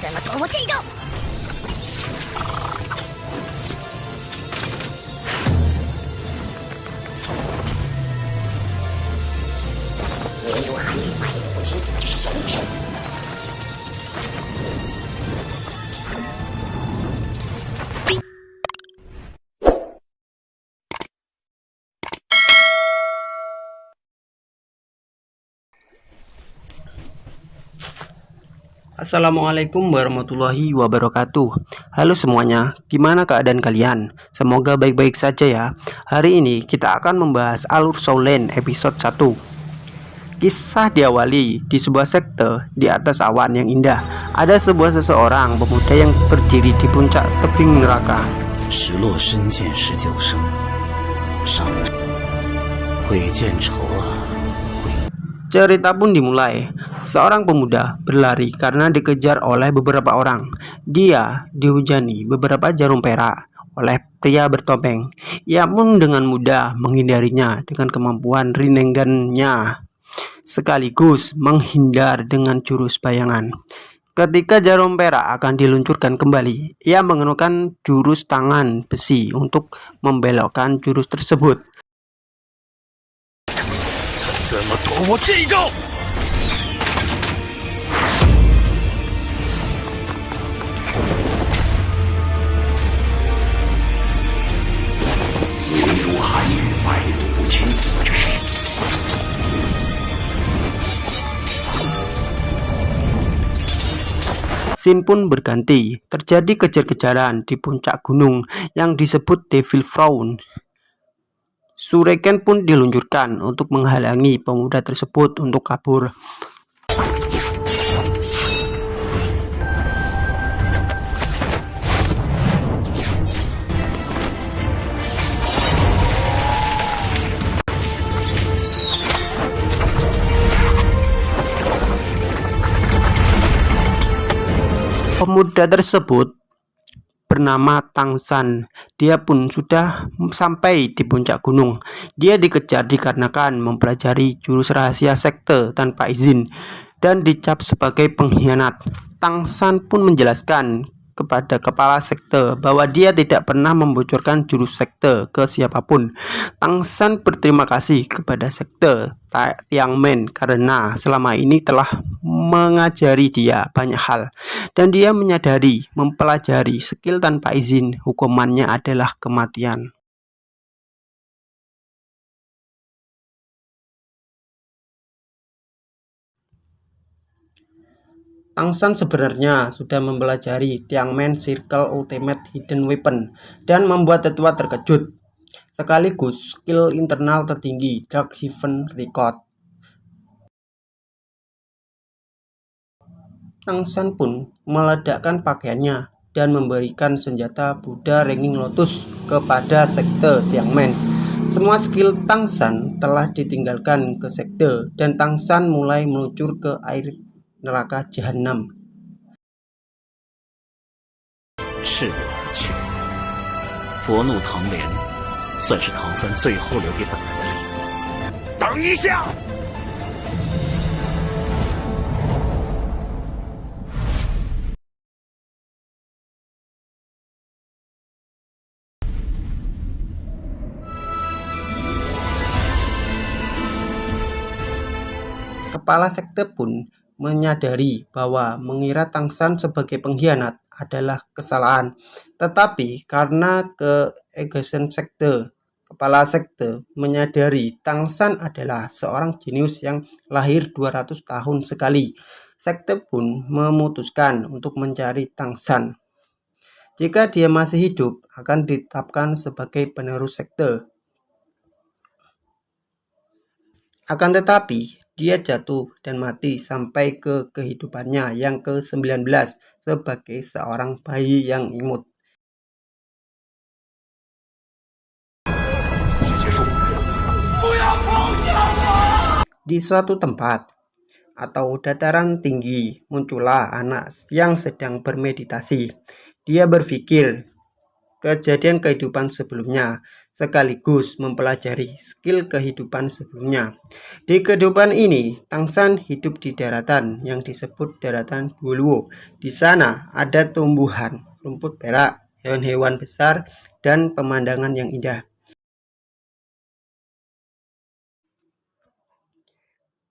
怎么躲我这一招？云如寒雨，百毒不侵，这是玄神。 Assalamualaikum warahmatullahi wabarakatuh. Halo semuanya, gimana keadaan kalian? Semoga baik-baik saja ya. Hari ini kita akan membahas Alur Shoulane episode 1. Kisah diawali di sebuah sekte di atas awan yang indah. Ada sebuah seseorang pemuda yang berdiri di puncak tebing neraka. Cerita pun dimulai. Seorang pemuda berlari karena dikejar oleh beberapa orang. Dia dihujani beberapa jarum perak oleh pria bertopeng. Ia pun dengan mudah menghindarinya dengan kemampuan Rinnegan-nya, sekaligus menghindar dengan jurus bayangan. Ketika jarum perak akan diluncurkan kembali, ia menggunakan jurus tangan besi untuk membelokkan jurus tersebut. 怎么躲我这一招？云如寒雨，百毒不侵，这是。Scene pun berganti. Terjadi kejar-kejaran di puncak gunung yang disebut Devil Frown. Shuriken pun diluncurkan untuk menghalangi pemuda tersebut untuk kabur. Pemuda tersebut bernama Tang San. Dia pun sudah sampai di puncak gunung. Dia dikejar dikarenakan mempelajari jurus rahasia sekte tanpa izin dan dicap sebagai pengkhianat. Tang San pun menjelaskan kepada kepala sekte bahwa dia tidak pernah membocorkan jurus sekte ke siapapun. Tang San berterima kasih kepada sekte Tiangmen karena selama ini telah mengajari dia banyak hal, dan dia menyadari mempelajari skill tanpa izin hukumannya adalah kematian. Tang San sebenarnya sudah mempelajari Tiangmen Circle Ultimate Hidden Weapon dan membuat tetua terkejut, sekaligus skill internal tertinggi Dark Heaven Record. Tang San pun meledakkan pakaiannya dan memberikan senjata Buddha Ringing Lotus kepada sekte Tiangmen. Semua skill Tang San telah ditinggalkan ke sekte dan Tang San mulai meluncur ke air neraka Jahanam. 是我而去，佛怒唐莲，算是唐三最后留给本门的礼物。等一下！ Kepala sekte pun menyadari bahwa mengira Tang San sebagai pengkhianat adalah kesalahan. Tetapi karena keegoisan sekte, kepala sekte menyadari Tang San adalah seorang jenius yang lahir 200 tahun sekali. Sekte pun memutuskan untuk mencari Tang San. Jika dia masih hidup, akan ditetapkan sebagai penerus sekte. Akan tetapi, dia jatuh dan mati sampai ke kehidupannya yang ke-19 sebagai seorang bayi yang imut. Di suatu tempat atau dataran tinggi muncullah anak yang sedang bermeditasi. Dia berpikir kejadian kehidupan sebelumnya. sekaligus mempelajari skill kehidupan sebelumnya. Di kehidupan ini, Tangsan hidup di daratan yang disebut daratan Guoluo. Di sana ada tumbuhan, rumput perak, hewan-hewan besar, dan pemandangan yang indah.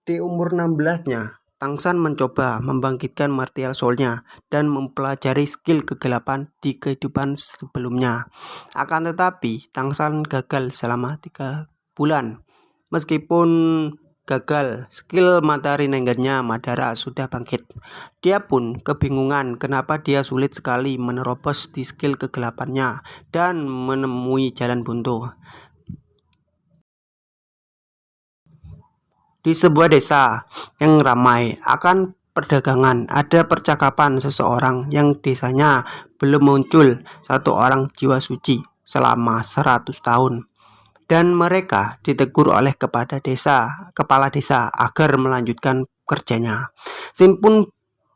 Di umur 16-nya, Tangsan mencoba membangkitkan martial soul-nya dan mempelajari skill kegelapan di kehidupan sebelumnya. Akan tetapi, Tangsan gagal selama 3 bulan. Meskipun gagal, skill matahari nenggannya Madara sudah bangkit. Dia pun kebingungan kenapa dia sulit sekali menerobos di skill kegelapannya dan menemui jalan buntu. Di sebuah desa yang ramai akan perdagangan, ada percakapan seseorang yang desanya belum muncul satu orang jiwa suci selama 100 tahun. Dan mereka ditegur oleh kepala desa agar melanjutkan kerjanya. Scene pun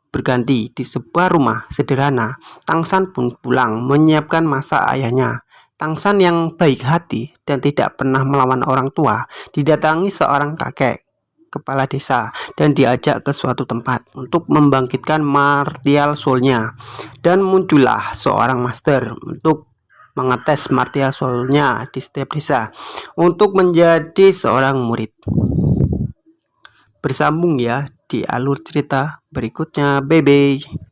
berganti di sebuah rumah sederhana. Tangsan pun pulang menyiapkan masak ayahnya. Tangsan yang baik hati dan tidak pernah melawan orang tua didatangi seorang kakek kepala desa dan diajak ke suatu tempat untuk membangkitkan martial soul-nya, dan muncullah seorang master untuk mengetes martial soul-nya di setiap desa untuk menjadi seorang murid. Bersambung ya di alur cerita berikutnya. Bye bye.